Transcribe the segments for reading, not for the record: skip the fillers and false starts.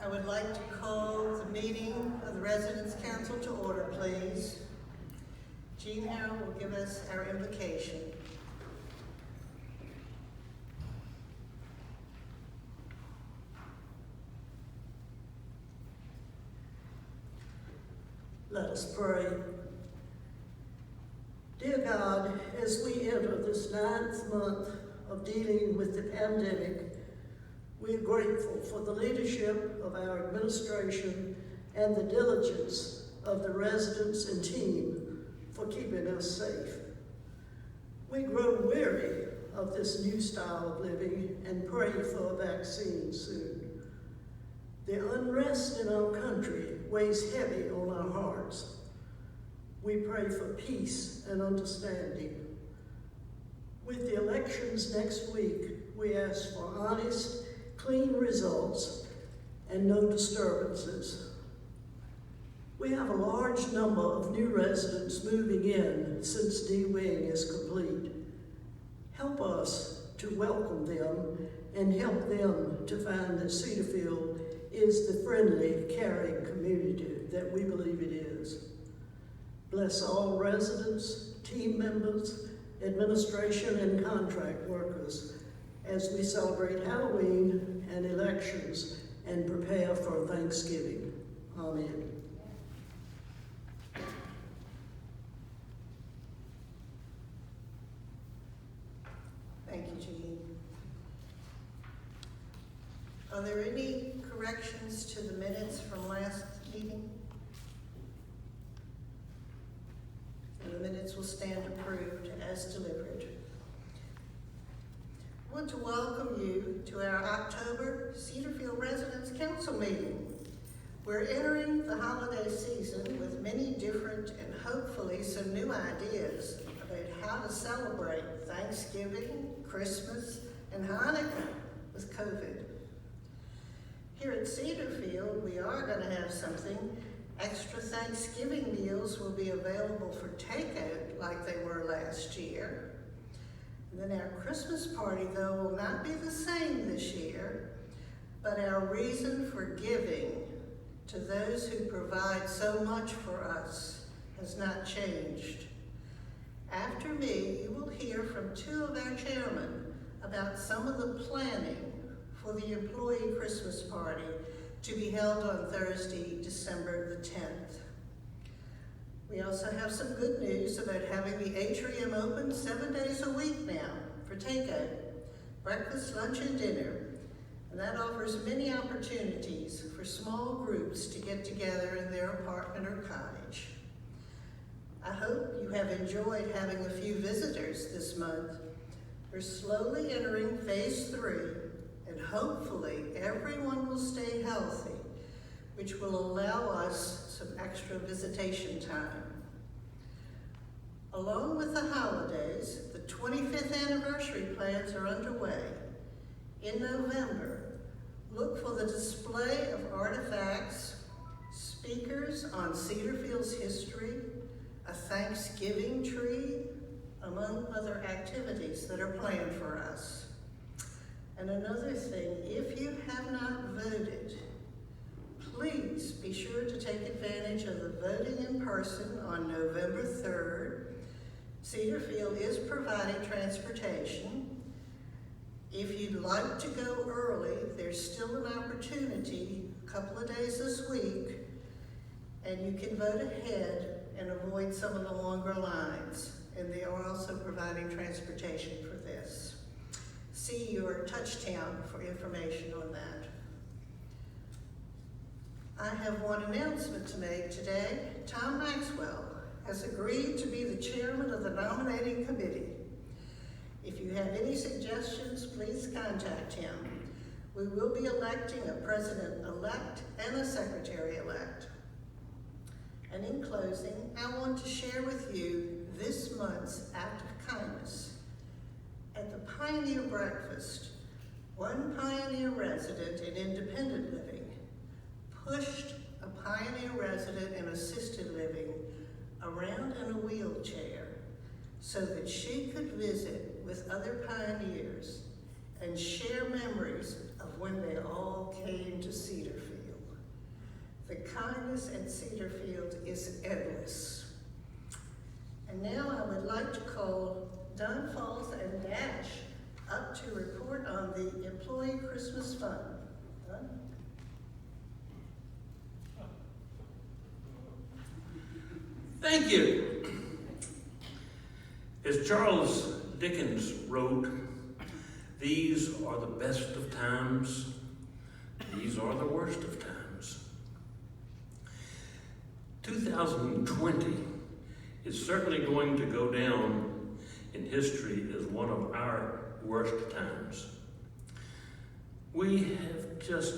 I would like to call the meeting of the Residents' Council to order, please. Jean Harrell will give us our invocation. Let us pray. Dear God, as we enter this 9th month of dealing with the pandemic, we are grateful for the leadership of our administration and the diligence of the residents and team for keeping us safe. We grow weary of this new style of living and pray for a vaccine soon. The unrest in our country weighs heavy on our hearts. We pray for peace and understanding. With the elections next week, we ask for honest, clean results and no disturbances. We have a large number of new residents moving in since D-Wing is complete. Help us to welcome them and help them to find that Cedarfield is the friendly, caring community that we believe it is. Bless all residents, team members, administration, and contract workers as we celebrate Halloween and elections and prepare for Thanksgiving. Amen. Thank you, Jean. Are there any corrections to the minutes from last meeting? And the minutes will stand approved as delivered. I want to welcome you to our October Cedarfield Residents Council meeting. We're entering the holiday season with many different and hopefully some new ideas about how to celebrate Thanksgiving, Christmas, and Hanukkah with COVID. Here at Cedarfield, we are going to have something. Extra Thanksgiving meals will be available for takeout like they were last year. And then our Christmas party, though, will not be the same this year, but our reason for giving to those who provide so much for us has not changed. After me, you will hear from 2 of our chairmen about some of the planning for the employee Christmas party to be held on Thursday, December the 10th. We also have some good news about having the atrium open 7 days a week now for takeout, breakfast, lunch, and dinner. And that offers many opportunities for small groups to get together in their apartment or cottage. I hope you have enjoyed having a few visitors this month. We're slowly entering phase 3, and hopefully everyone will stay healthy, which will allow us some extra visitation time. Along with the holidays, the 25th anniversary plans are underway. In November, look for the display of artifacts, speakers on Cedarfield's history, a Thanksgiving tree, among other activities that are planned for us. And another thing, if you have not voted, please be sure to take advantage of the voting in person on November 3rd. Cedarfield is providing transportation. If you'd like to go early, there's still an opportunity, a couple of days this week, and you can vote ahead and avoid some of the longer lines. And they are also providing transportation for this. See your Touchtown for information on that. I have one announcement to make today. Tom Maxwell has agreed to be the chairman of the nominating committee. If you have any suggestions, please contact him. We will be electing a president-elect and a secretary-elect. And in closing, I want to share with you this month's act of kindness. At the Pioneer Breakfast, one Pioneer resident in independent living pushed a Pioneer resident in assisted living around in a wheelchair so that she could visit with other pioneers and share memories of when they all came to Cedarfield. The kindness in Cedarfield is endless. And now I would like to call Don Falls and Dash up to report on the Employee Christmas Fund. Don? Thank you. As Charles Dickens wrote, these are the best of times, these are the worst of times. 2020 is certainly going to go down in history as one of our worst times. We have just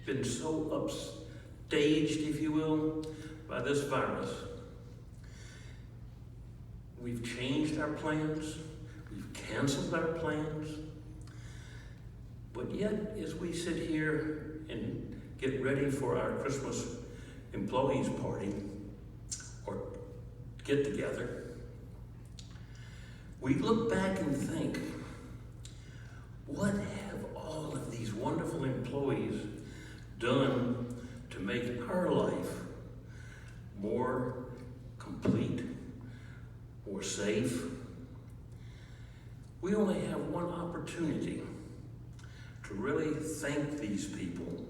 been so upstaged, if you will, by this virus. We've changed our plans, we've canceled our plans, but yet as we sit here and get ready for our Christmas employees party or get together, we look back and think, what have all of these wonderful employees done to make our life more complete, more safe? We only have one opportunity to really thank these people,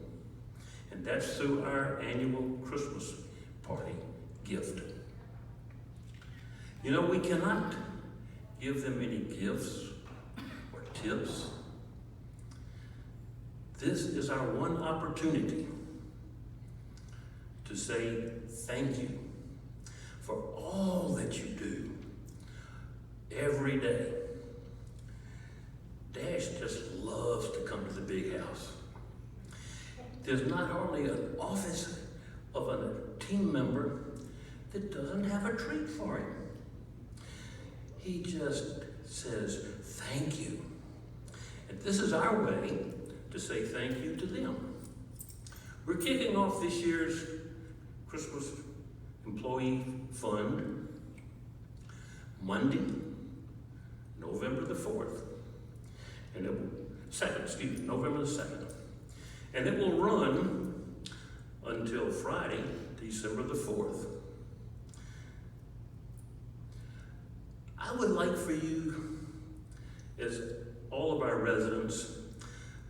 and that's through our annual Christmas party gift. You know, we cannot give them any gifts or tips. This is our one opportunity to say thank you for all that you do every day. Dash just loves to come to the big house. There's not hardly an office of a team member that doesn't have a treat for him. He just says thank you. And this is our way to say thank you to them. We're kicking off this year's Christmas Employee Fund Monday, November the 4th. And it will, November the 2nd. And it will run until Friday, December the 4th. I would like for you, as all of our residents,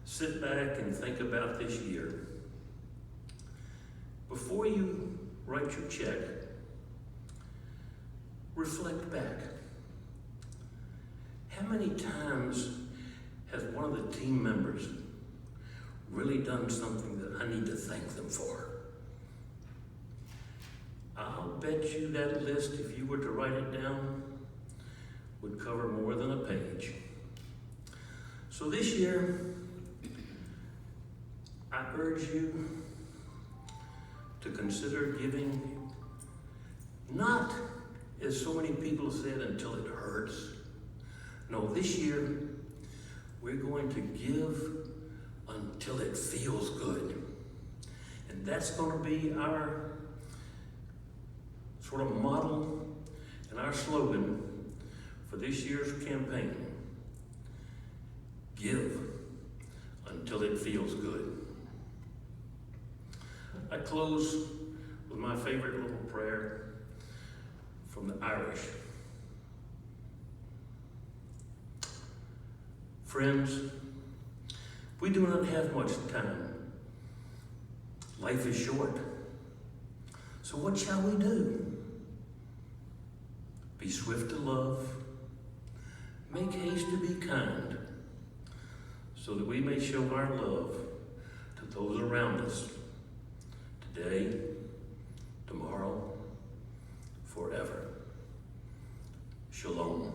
sit back and think about this year. Before you write your check, reflect back. How many times has one of the team members really done something that I need to thank them for? I'll bet you that list, if you were to write it down, would cover more than a page. So this year, I urge you to consider giving, not, as so many people said, until it hurts. No, this year, we're going to give until it feels good. And that's going to be our sort of model and our slogan for this year's campaign. Give until it feels good. I close with my favorite little prayer from the Irish. Friends, we do not have much time. Life is short. So what shall we do? Be swift to love, make haste to be kind, so that we may show our love to those around us today, tomorrow, forever. Shalom.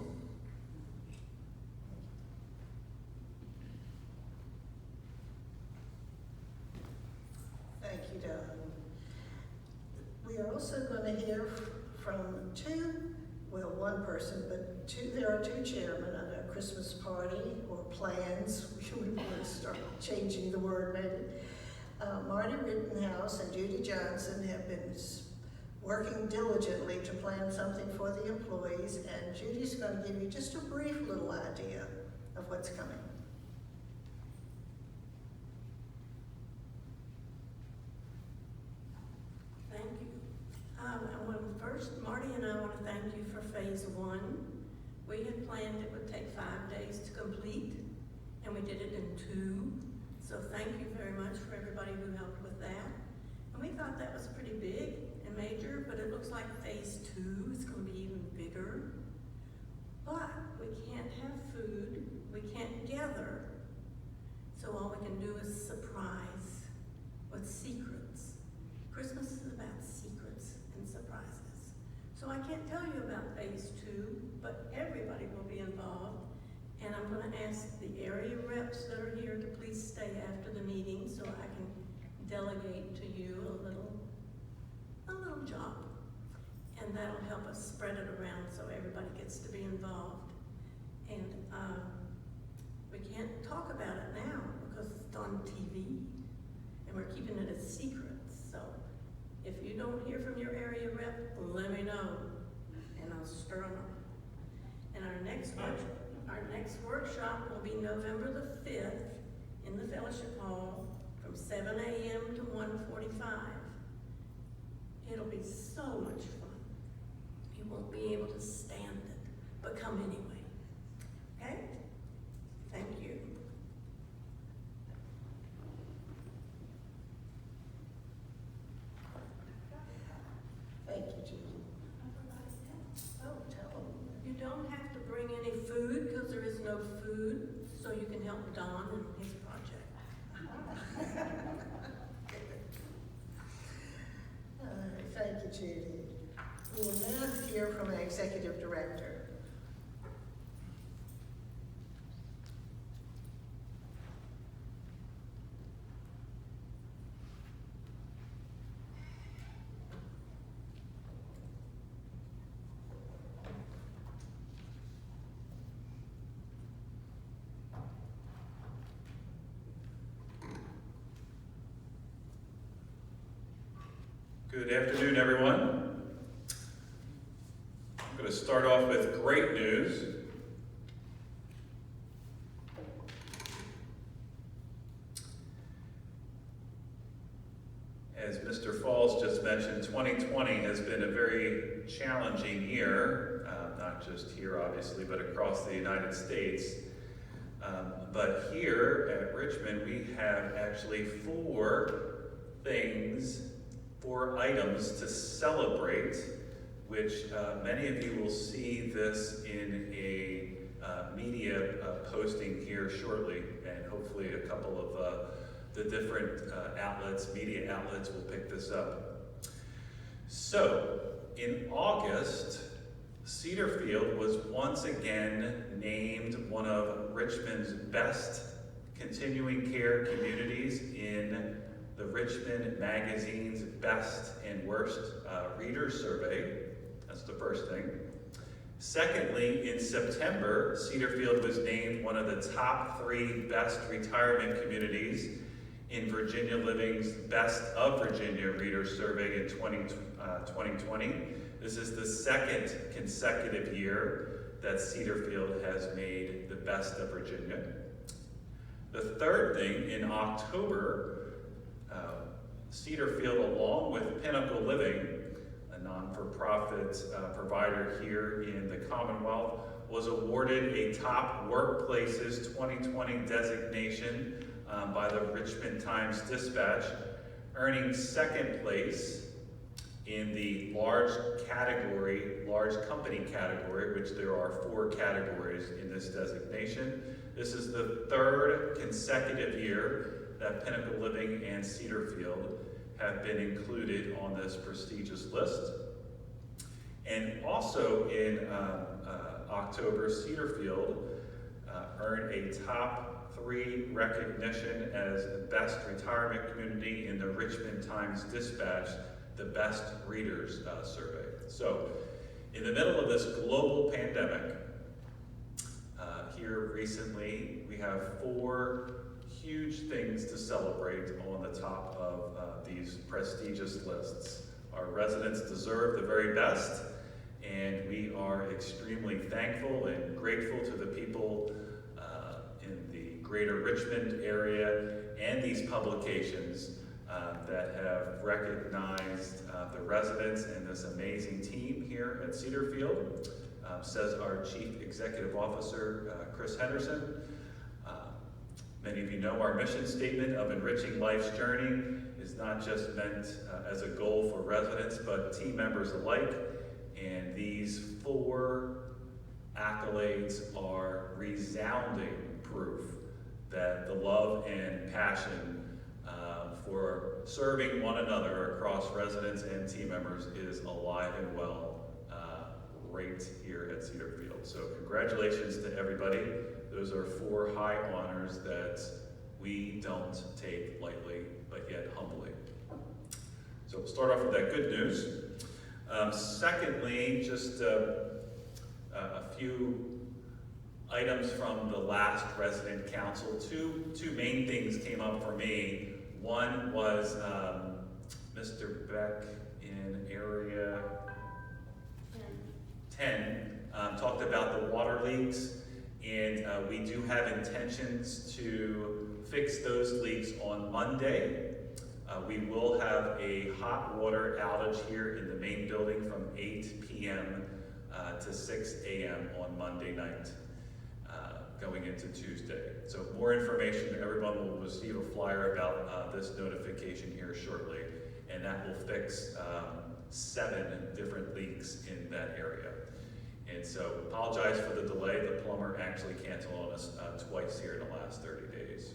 Thank you, Don. We are also going to hear from one person, but there are two chairmen of our Christmas party, or plans. We would want to start changing the word maybe. Marty Rittenhouse and Judy Johnson have been working diligently to plan something for the employees, and Judy's going to give you just a brief little idea of what's coming. did it in 2. So thank you very much for everybody who helped with that. And we thought that was pretty big and major, but it looks like phase 2 is going to be even bigger. But we can't have food, we can't gather, so all we can do is surprise with secrets. Christmas is about secrets and surprises. So I can't tell you about phase 2, but everybody will be involved. And I'm going to ask the area reps that are here to please stay after the meeting so I can delegate to you a little job. And that'll help us spread it around so everybody gets to be involved. And we can't talk about it now because it's on TV and we're keeping it a secret. So if you don't hear from your area rep, let me know and I'll stir them up. And our next workshop will be November the 5th in the Fellowship Hall from 7 a.m. to 1:45. It'll be so much fun. You won't be able to stand it, but come anyway. Okay? Thank you. Thank you, Judy. Oh, tell them. You don't have to bring any food because there is no food, so you can help Don in his project. Thank you, Judy. We will now hear from our Executive Director. Good afternoon, everyone. I'm going to start off with great news. As Mr. Falls just mentioned, 2020 has been a very challenging year, not just here, obviously, but across the United States. But here at Richmond, we have actually 4 items to celebrate, which many of you will see this in a media posting here shortly, and hopefully a couple of the different media outlets will pick this up. So, in August, Cedarfield was once again named one of Richmond's best continuing care communities in the Richmond Magazine's Best and Worst Readers Survey. That's the first thing. Secondly, in September, Cedarfield was named one of the top 3 best retirement communities in Virginia Living's Best of Virginia Readers Survey in 2020. This is the 2nd consecutive year that Cedarfield has made the Best of Virginia. The third thing, in October, Cedarfield, along with Pinnacle Living, a non-for-profit provider here in the Commonwealth, was awarded a Top Workplaces 2020 designation by the Richmond Times-Dispatch, earning 2nd place in the large company category, which there are 4 categories in this designation. This is the 3rd consecutive year that Pinnacle Living and Cedarfield have been included on this prestigious list. And also in October, Cedarfield earned a top 3 recognition as Best Retirement Community in the Richmond Times-Dispatch, the Best Readers Survey. So, in the middle of this global pandemic, here recently, we have 4 huge things to celebrate on the top of these prestigious lists. Our residents deserve the very best, and we are extremely thankful and grateful to the people in the greater Richmond area and these publications that have recognized the residents and this amazing team here at Many of you know our mission statement of enriching life's journey is not just meant as a goal for residents, but team members alike. And these 4 accolades are resounding proof that the love and passion for serving one another across residents and team members is alive and well right here at Cedar Field. So congratulations to everybody. Those are 4 high honors that we don't take lightly, but yet humbly. So we'll start off with that good news. Secondly, just a few items from the last resident council. Two main things came up for me. One was Mr. Beck in area 10 talked about the water leaks, and we do have intentions to fix those leaks on Monday. We will have a hot water outage here in the main building from 8 p.m. To 6 a.m. on Monday night, going into Tuesday. So more information, everyone will receive a flyer about this notification here shortly, and that will fix 7 different leaks in that area. And so apologize for the delay. The plumber actually canceled on us twice here in the last 30 days.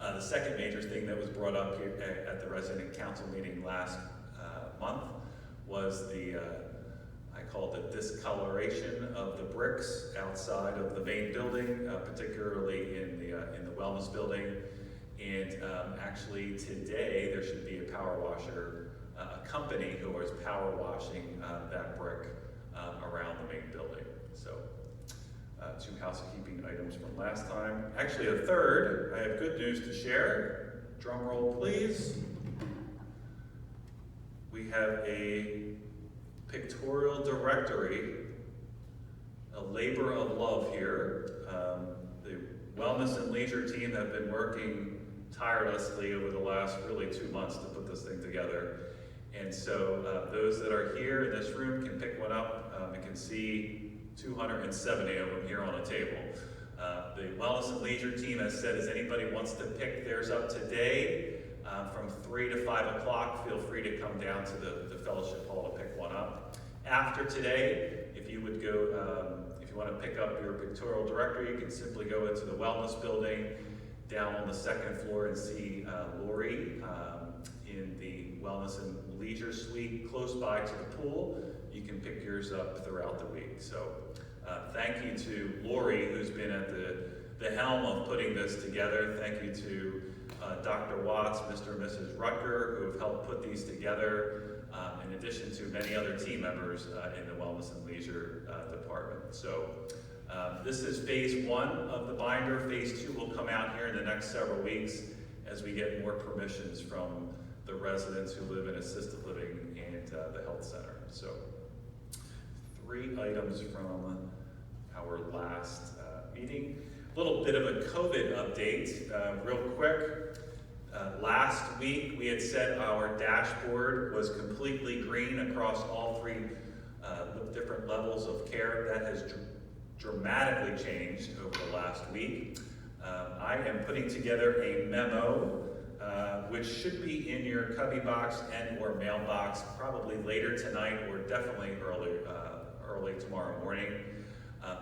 The second major thing that was brought up here at the resident council meeting last month was the I call it the discoloration of the bricks outside of the main building, particularly in the wellness building. And actually today there should be a power washer, a company who is power washing that brick around the main building. So 2 housekeeping items from last time. Actually a third, I have good news to share. Drum roll please. We have a pictorial directory, a labor of love here. The Wellness and Leisure team have been working tirelessly over the last really 2 months to put this thing together. And so those that are here in this room can pick one up. You can see 270 of them here on a table. The Wellness and Leisure team has said, if anybody wants to pick theirs up today, from 3 to 5 o'clock, feel free to come down to the fellowship hall to pick one up. After today, if you would go, if you want to pick up your pictorial directory, you can simply go into the wellness building down on the 2nd floor and see Lori in the Wellness and Leisure suite close by to the pool. You can pick yours up throughout the week. So thank you to Lori, who's been at the helm of putting this together. Thank you to Dr. Watts, Mr. and Mrs. Rutger, who have helped put these together, in addition to many other team members in the Wellness and Leisure department. So this is phase 1 of the binder. Phase 2 will come out here in the next several weeks as we get more permissions from the residents who live in assisted living and the health center. So 3 items from our last meeting. A little bit of a COVID update, real quick. Last week we had said our dashboard was completely green across all 3 different levels of care. That has dramatically changed over the last week. I am putting together a memo which should be in your cubby box and or mailbox probably later tonight or definitely early tomorrow morning.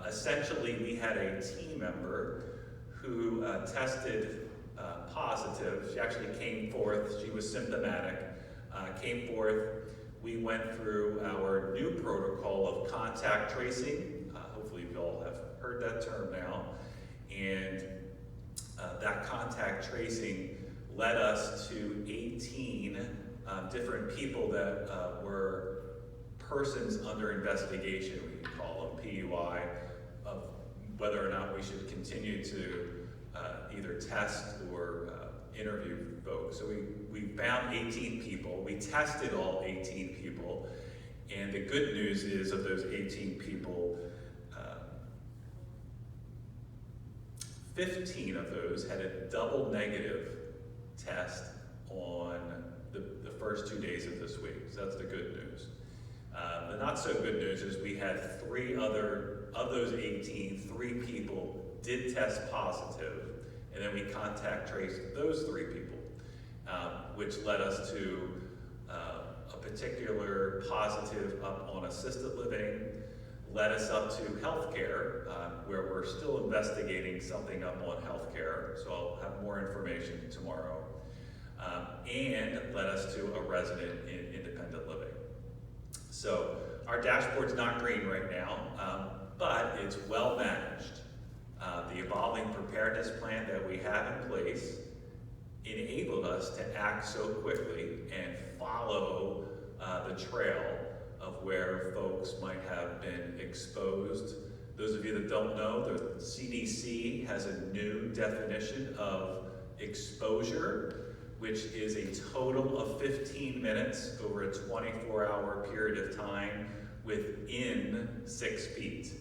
Essentially, we had a team member who tested positive. She actually came forth. She was symptomatic. Came forth. We went through our new protocol of contact tracing. Hopefully you all have heard that term now. And that contact tracing led us to 18 different people that were persons under investigation, we can call them PUI, of whether or not we should continue to either test or interview folks. So we found 18 people. We tested all 18 people. And the good news is of those 18 people, 15 of those had a double negative test on the first 2 days of this week. So that's the good news. The not so good news is we had 3 other, of those 18, 3 people did test positive, And then we contact traced those 3 people, which led us to a particular positive up on assisted living, led us up to healthcare, where we're still investigating something up on healthcare, so I'll have more information tomorrow, and led us to a resident in independent living. So our dashboard's not green right now, but it's well managed. The evolving preparedness plan that we have in place enabled us to act so quickly and follow the trail of where folks might have been exposed. Those of you that don't know, the CDC has a new definition of exposure, which is a total of 15 minutes over a 24-hour period of time within 6 feet.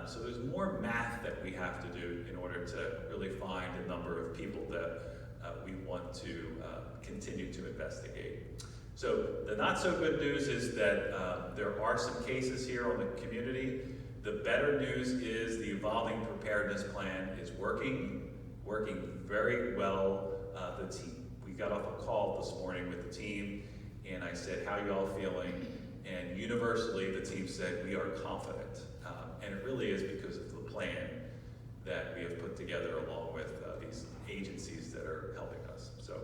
So there's more math that we have to do in order to really find a number of people that we want to continue to investigate. So the not so good news is that there are some cases here on the community. The better news is the evolving preparedness plan is working very well. The team, we got off a call this morning with the team, and I said, "How y'all feeling?" And universally, the team said, "We are confident." And it really is because of the plan that we have put together along with these agencies that are helping us. So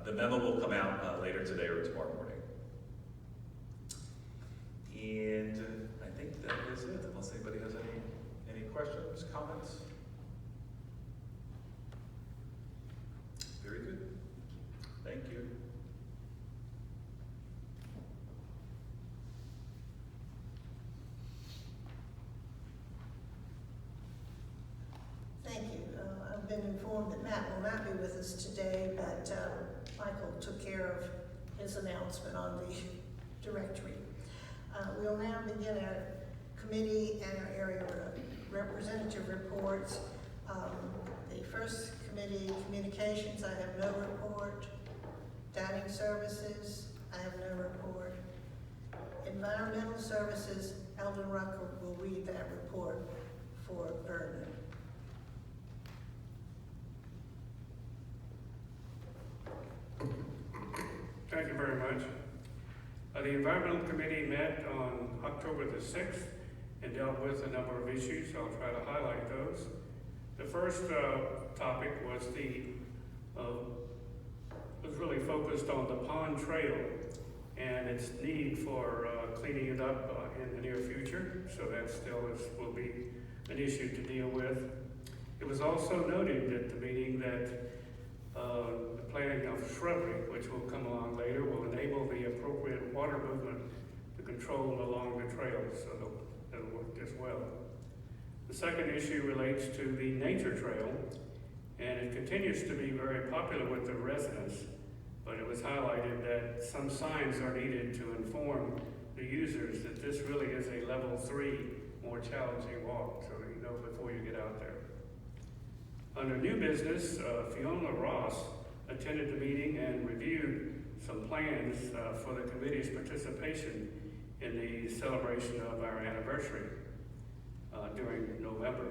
the memo will come out later today or tomorrow morning. And I think that is it, unless anybody has any questions, comments? Very good. Thank you. Thank you. I've been informed that Matt will not be with us today, but Michael took care of his announcement on the directory. We'll now begin our committee and our area representative reports. The first committee, communications, I have no report. Dining services, I have no report. Environmental services, Eldon Rucker will read that report for Vernon. Thank you very much. The Environmental Committee met on October the 6th and dealt with a number of issues. I'll try to highlight those. The first topic was was really focused on the pond trail and its need for cleaning it up in the near future. So that still will be an issue to deal with. It was also noted at the meeting that the planting of shrubbery, which will come along later, will enable the appropriate water movement to control along the trail, so that'll work as well. The second issue relates to the nature trail, and it continues to be very popular with the residents, but it was highlighted that some signs are needed to inform the users that this really is a level 3, more challenging walk, so that you know before you get out there. Under new business, Fiona Ross attended the meeting and reviewed some plans for the committee's participation in the celebration of our anniversary during November.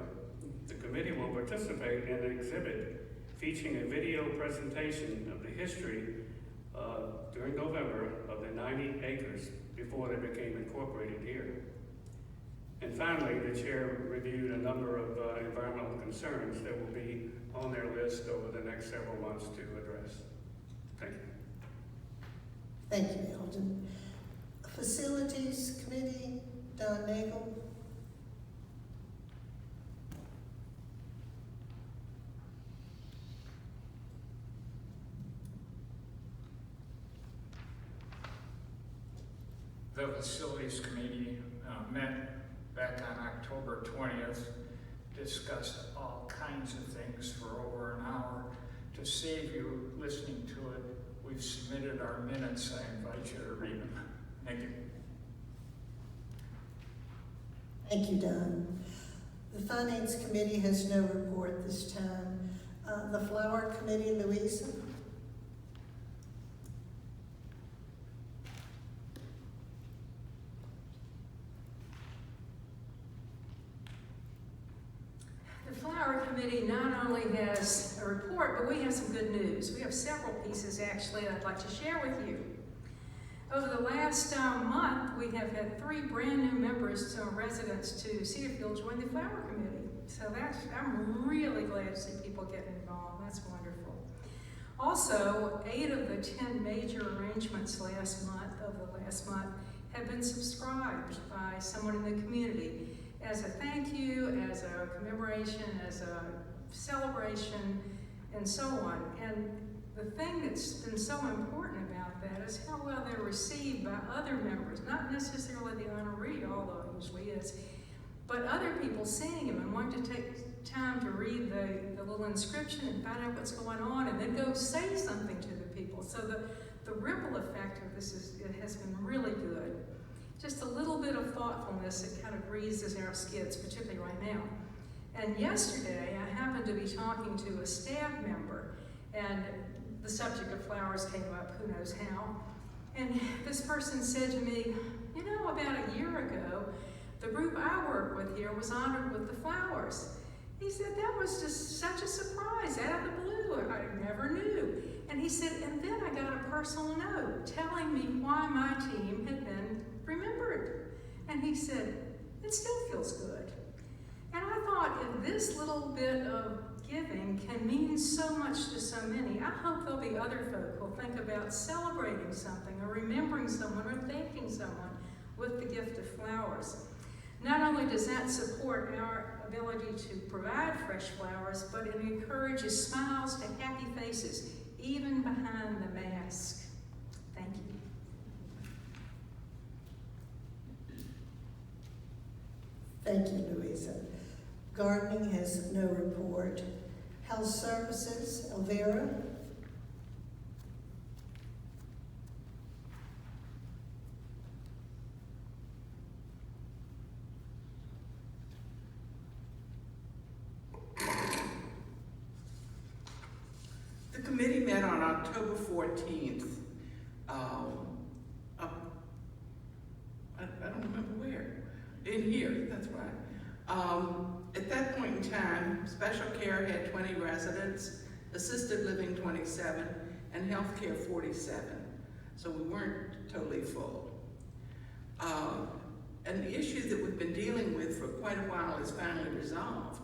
The committee will participate in an exhibit featuring a video presentation of the history during November of the 90 acres before they became incorporated here. And finally, the chair reviewed a number of environmental concerns that will be on their list over the next several months to address. Thank you. Thank you, Eldon. Facilities Committee, Don Nagel. The Facilities Committee met back on October 20th, discussed all kinds of things for over an hour. To save you listening to it, we've submitted our minutes. I invite you to read them. Thank you. Thank you, Don. The Finance Committee has no report this time. The Flower Committee, Louisa. The Flower Committee not only has report, but we have some good news. We have several pieces actually that I'd like to share with you. Over the last month, we have had 3 brand new members, residents to Cedarfield join the Flower Committee. So I'm really glad to see people getting involved. That's wonderful. Also, 8 of the 10 major arrangements over the last month, have been subscribed by someone in the community as a thank you, as a commemoration, as a celebration, and so on. And the thing that's been so important about that is how well they're received by other members, not necessarily the honoree, although it usually is, but other people seeing them and wanting to take time to read the little inscription and find out what's going on, and then go say something to the people. So the ripple effect of this has been really good. Just a little bit of thoughtfulness that kind of greases our skids, particularly right now. And yesterday, I happened to be talking to a staff member, and the subject of flowers came up, who knows how. And this person said to me, you know, about a year ago, the group I work with here was honored with the flowers. He said, that was just such a surprise, out of the blue. I never knew. And he said, and then I got a personal note telling me why my team had been remembered. And he said, it still feels good. And I thought, if this little bit of giving can mean so much to so many, I hope there'll be other folk who'll think about celebrating something or remembering someone or thanking someone with the gift of flowers. Not only does that support our ability to provide fresh flowers, but it encourages smiles to happy faces, even behind the mask. Thank you. Thank you, Louisa. Gardening has no report. Health Services, Elvira. The committee met on October 14th. I don't remember where. In here, that's right. At that point in time, special care had 20 residents, assisted living 27, and healthcare 47. So we weren't totally full. And the issue that we've been dealing with for quite a while is finally resolved.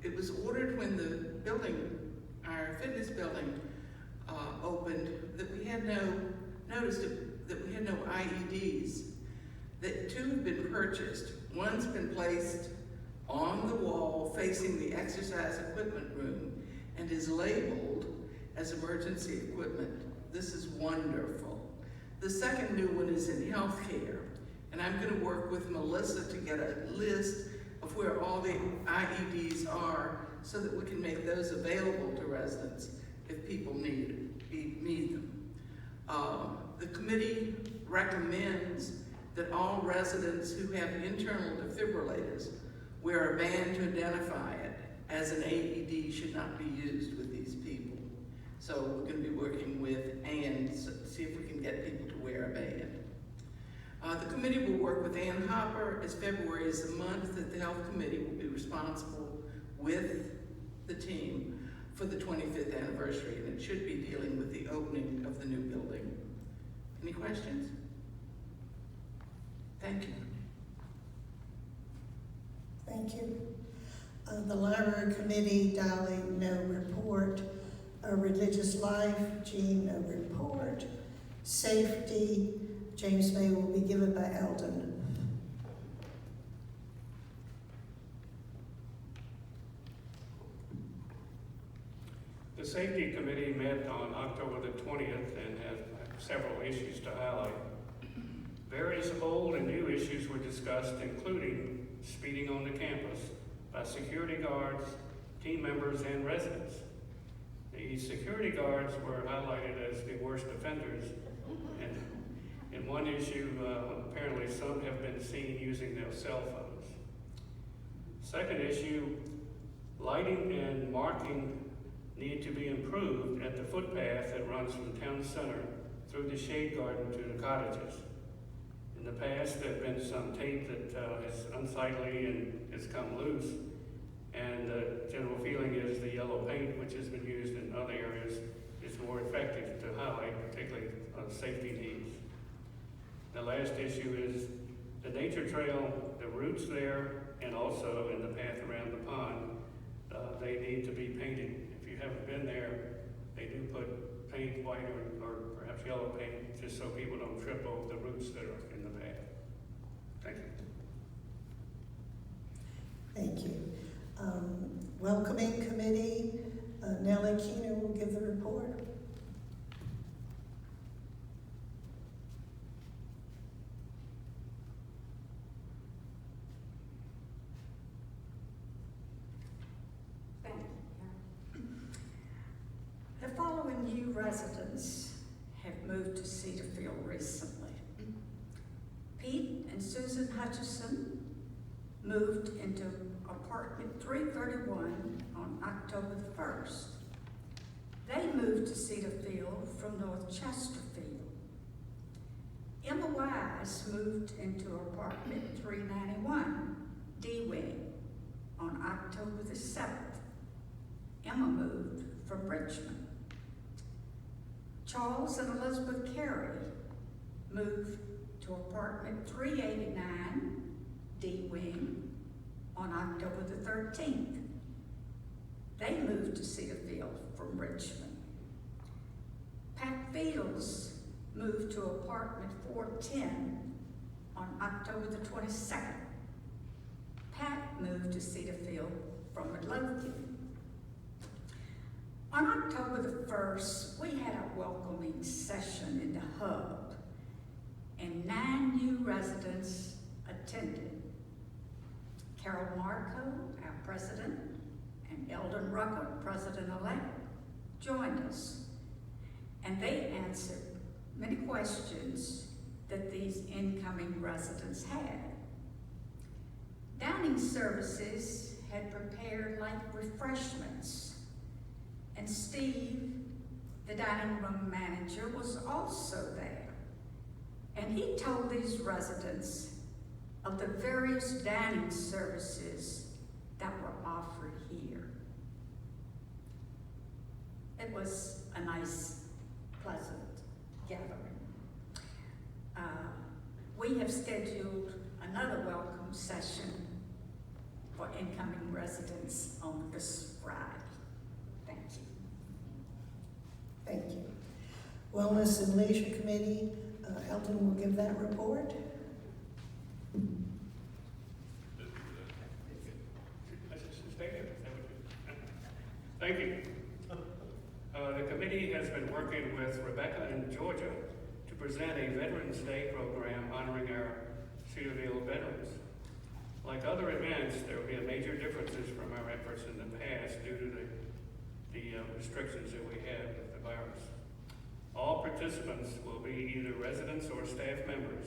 It was ordered when the building, our fitness building, opened, that we had noticed that we had no IEDs. That 2 have been purchased. One's been placed on the wall facing the exercise equipment room and is labeled as emergency equipment. This is wonderful. The second new one is in healthcare, and I'm going to work with Melissa to get a list of where all the IEDs are so that we can make those available to residents if people need them. The committee recommends that all residents who have internal defibrillators wear a band to identify it, as an AED should not be used with these people. So we're going to be working with Ann to see if we can get people to wear a band. The committee will work with Ann Hopper, as February is the month that the health committee will be responsible with the team for the 25th anniversary, and it should be dealing with the opening of the new building. Any questions? Thank you. Thank you. The Library Committee, Dolly, no report. Religious Life, Jean, no report. Safety, James May will be given by Eldon. The Safety Committee met on October the 20th and has several issues to highlight. Various old and new issues were discussed, including speeding on the campus by security guards, team members, and residents. The security guards were highlighted as the worst offenders, and in one issue, apparently some have been seen using their cell phones. Second issue, lighting and marking need to be improved at the footpath that runs from town center through the shade garden to the cottages. In the past, there have been some tape that is unsightly and has come loose, And the general feeling is the yellow paint, which has been used in other areas, is more effective to highlight particularly safety needs. The last issue is the nature trail, the routes there, and also in the path around the pond, they need to be painted. If you haven't been there, they do put paint, white or perhaps yellow paint, just so people don't trip over the roots that are in the path. Thank you. Thank you. Welcoming Committee, Nellie Keener will give the report. Thank you. The following new residents have moved to Cedarfield recently. Pete and Susan Hutchison moved into apartment 331 on October the 1st. They moved to Cedarfield from North Chesterfield. Emma Wise moved into apartment 391, D-Wing, on October the 7th. Emma moved from Richmond. Charles and Elizabeth Carey moved to apartment 389, D-Wing, on October the 13th. They moved to Cedarfield from Richmond. Pat Beatles moved to apartment 410 on October the 22nd. Pat moved to Cedarfield from Midlothian. On October the 1st, we had a welcoming session in the hub, and 9 new residents attended. Carol Marco, our president, and Eldon Rucker, president-elect, joined us, and they answered many questions that these incoming residents had. Dining services had prepared light refreshments, and Steve, the dining room manager, was also there, and he told these residents of the various dining services that were offered here. It was a nice, pleasant gathering. We have scheduled another welcome session for incoming residents on this Friday. Thank you. Thank you. Wellness and Leisure Committee, Elton will give that report. Thank you. The committee has been working with Rebecca in Georgia to present a Veterans Day program honoring our Cedarfield veterans. Like other events, there will be major differences from our efforts in the past due to the restrictions that we have with the virus. All participants will be either residents or staff members,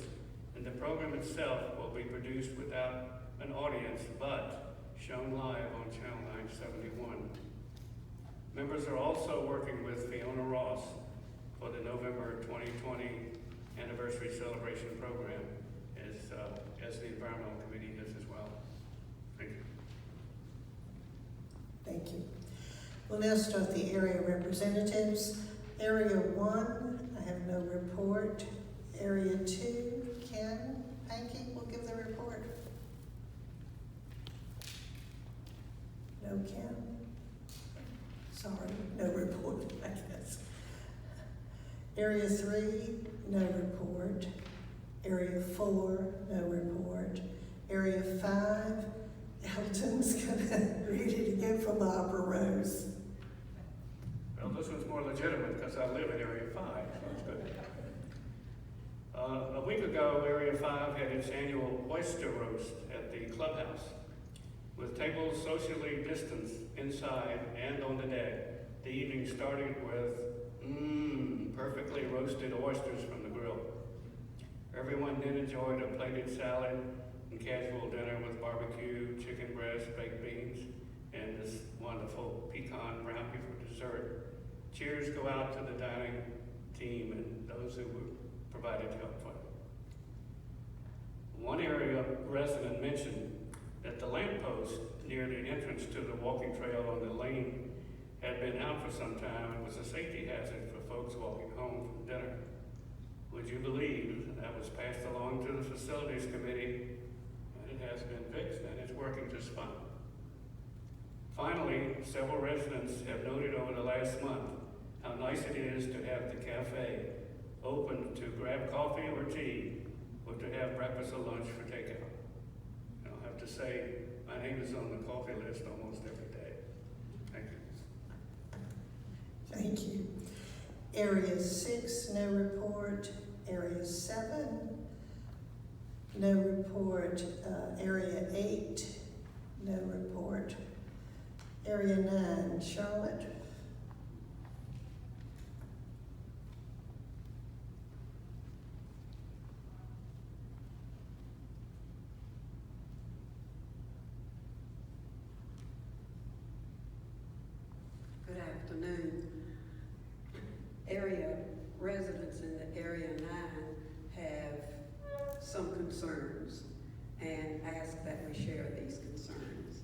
and the program itself will be produced without an audience, but shown live on Channel 971. Members are also working with Fiona Ross for the November 2020 anniversary celebration program, as the Environmental Committee is as well. Thank you. Thank you. We'll now start the area representatives. Area 1, I have no report. Area 2, Ken Pankey will give the report. No Ken? Sorry, no report, I guess. Area 3, no report. Area 4, no report. Area 5, Elton's gonna read it again from Opera Rose. Well, this one's more legitimate because I live in Area 5, so it's good. A week ago, Area 5 had its annual oyster roast at the clubhouse, with tables socially distanced inside and on the deck. The evening started with perfectly roasted oysters from the grill. Everyone then enjoyed a plated salad and casual dinner with barbecue, chicken breast, baked beans, and this wonderful pecan brownie for dessert. Cheers go out to the dining team and those who were provided help for. One area resident mentioned that the lamppost near the entrance to the walking trail on the lane had been out for some time and was a safety hazard for folks walking home from dinner. Would you believe that was passed along to the facilities committee, and it has been fixed and it's working just fine. Finally, several residents have noted over the last month how nice it is to have the cafe open to grab coffee or tea, or to have breakfast or lunch for takeout. And I'll have to say, my name is on the coffee list almost every day. Thank you. Thank you. Area 6, no report. Area 7, no report. Area 8, no report. Area 9, Charlotte. Good afternoon. Area residents in the Area 9 have some concerns and ask that we share these concerns.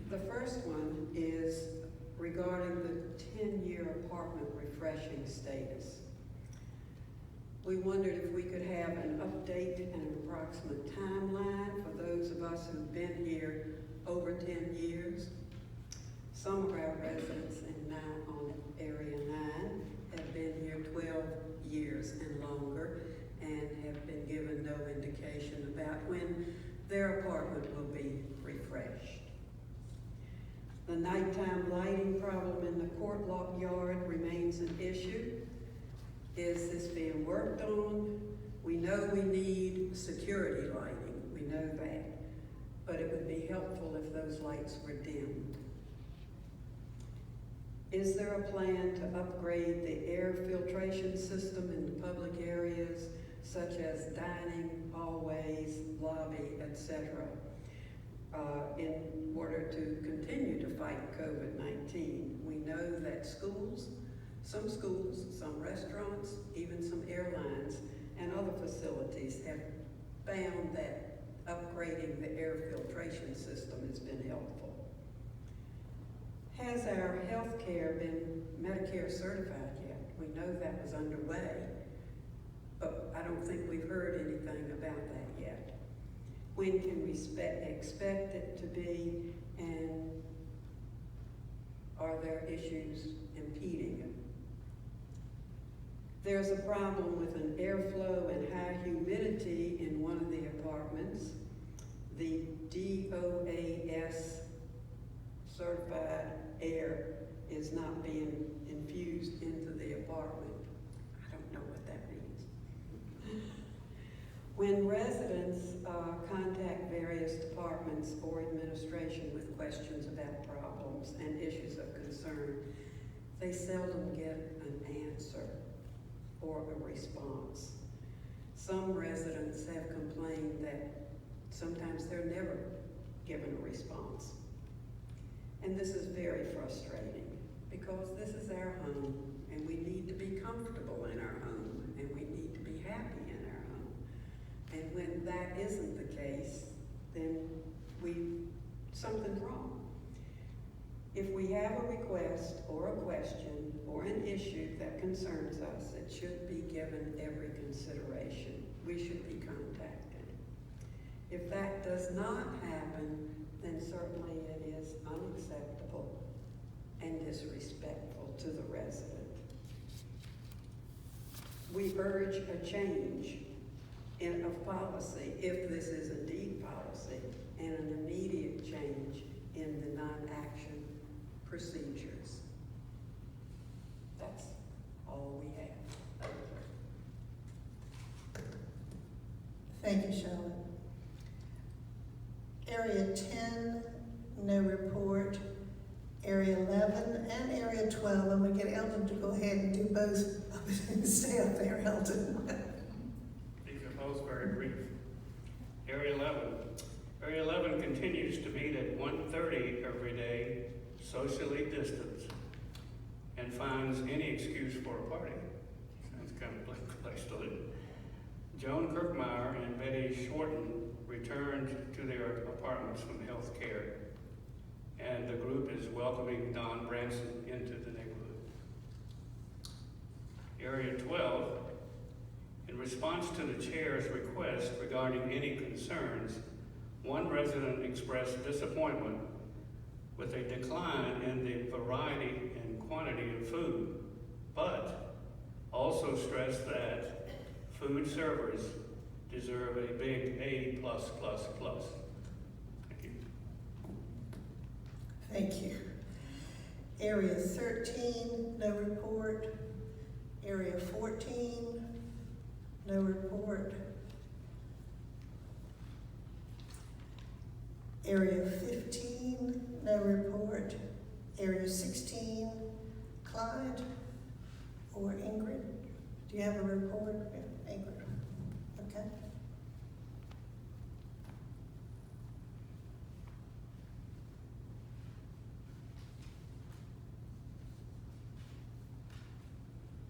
The first one is regarding the 10-year apartment refreshing status. We wondered if we could have an update and an approximate timeline for those of us who've been here over 10 years. Some of our residents on Area 9 have been here 12 years and longer and have been given no indication about when their apartment will be refreshed. The nighttime lighting problem in the court yard remains an issue. Is this being worked on? We know we need security lighting, we know that, but it would be helpful if those lights were dimmed. Is there a plan to upgrade the air filtration system in the public areas, such as dining, hallways, lobby, etc., in order to continue to fight COVID-19? We know that some restaurants, even some airlines and other facilities have found that upgrading the air filtration system has been helpful. Has our health care been Medicare certified yet? We know that was underway, but I don't think we've heard anything about that yet. When can we expect it to be, and are there issues impeding it? There's a problem with an airflow and high humidity in one of the apartments. The DOAS certified air is not being infused into the apartment. I don't know what that means. When residents contact various departments or administration with questions about problems and issues of concern, they seldom get an answer or a response. Some residents have complained that sometimes they're never given a response. And this is very frustrating because this is our home and we need to be comfortable in our home and we need to be happy in our home. And when that isn't the case, then something's wrong. If we have a request or a question or an issue that concerns us, it should be given every consideration. We should be contacted. If that does not happen, then certainly it is unacceptable and disrespectful to the resident. We urge a change of policy, if this is indeed policy, and an immediate change in the non-action procedures. That's all we have. Thank you, Charlotte. Area 10, no report. Area 11 and Area 12. I'm going to get Elton to go ahead and do both. Stay up there, Elton. These are both very brief. Area 11. Area 11 continues to meet at 1:30 every day, socially distanced, and finds any excuse for a party. Sounds kind of like a place to live. Joan Kirkmeyer and Betty Shorten returned to their apartments from health care and the group is welcoming Don Branson into the neighborhood. Area 12, in response to the chair's request regarding any concerns, one resident expressed disappointment with a decline in the variety and quantity of food, but also stressed that food servers deserve a big A+++. Thank you. Thank you. Area 13, no report. Area 14, no report. Area 15, no report. Area 16, Clyde or Ingrid? Do you have a report? Yeah, Ingrid. Okay.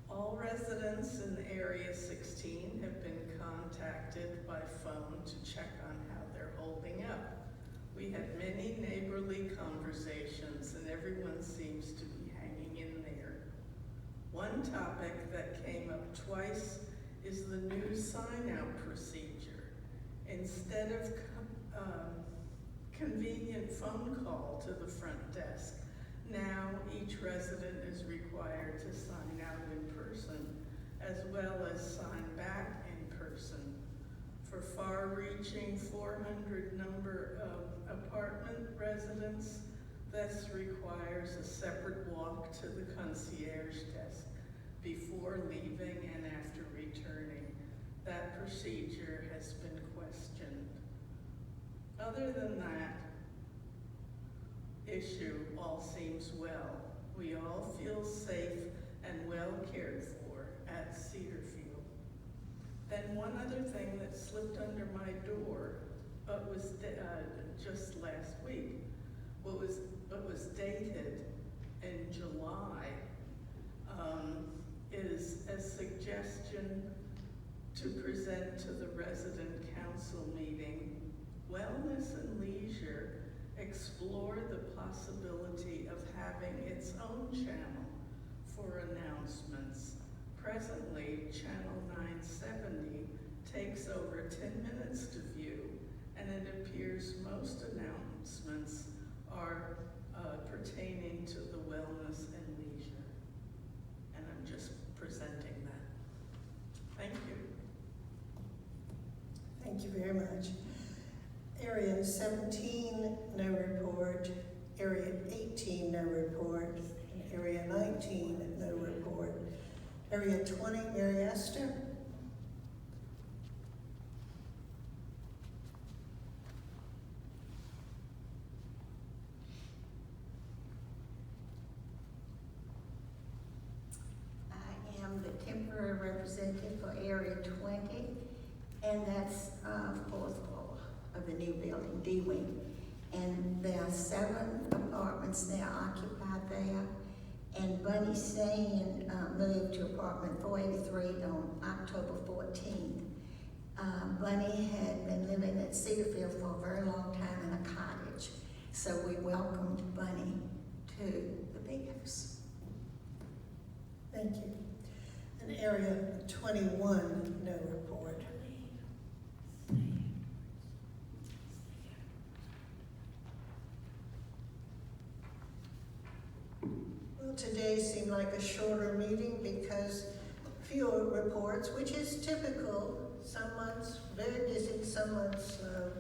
All residents in Area 16 have been contacted by phone to check on how they're holding up. We had many neighborly conversations and everyone seems to be hanging in there. One topic that came up twice is the new sign-out procedure. Instead of convenient phone call to the front desk, now each resident is required to sign out in person as well as sign back in person. For far-reaching 400 number of apartment residents, this requires a separate walk to the concierge desk before leaving and after returning. That procedure has been questioned. Other than that issue, all seems well. We all feel safe and well cared for at Cedarfield. Then one other thing that slipped under my door, but was just last week, but was dated in July, is a suggestion to present to the resident council meeting, Wellness and Leisure explore the possibility of having its own channel for announcements. Presently, Channel 970 takes over 10 minutes to view, and it appears most announcements are pertaining to the wellness and leisure. And I'm just presenting that. Thank you. Thank you very much. Area 17, no report. Area 18, no report. Area 19, no report. Area 20, Mary Esther. I am the temporary representative for Area 20, and that's, of course, of the new building, D-Wing. And there are 7 apartments now occupied there. And Bunny Stain moved to apartment 483 on October 14th. Bunny had been living at Cedarfield for a very long time in a cottage. So we welcomed Bunny to the big house. Thank you. And Area 21, no report. Well, today seemed like a shorter meeting because fewer reports, which is typical. Some months very busy, some months slow.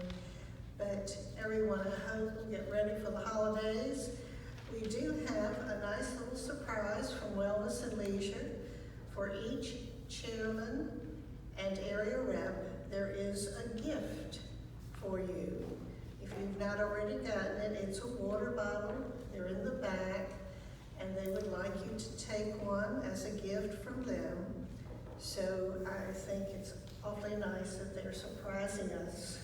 But everyone, I hope, will get ready for the holidays. We do have a nice little surprise from Wellness and Leisure. For each chairman and area rep, there is a gift for you. If you've not already gotten it, it's a water bottle. They're in the back, and they would like you to take one as a gift from them. So I think it's awfully nice that they're surprising us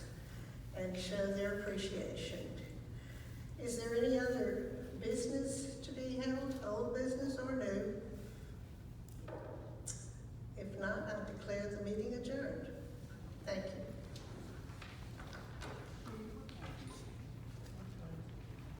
and show their appreciation. Is there any other business to be held, old business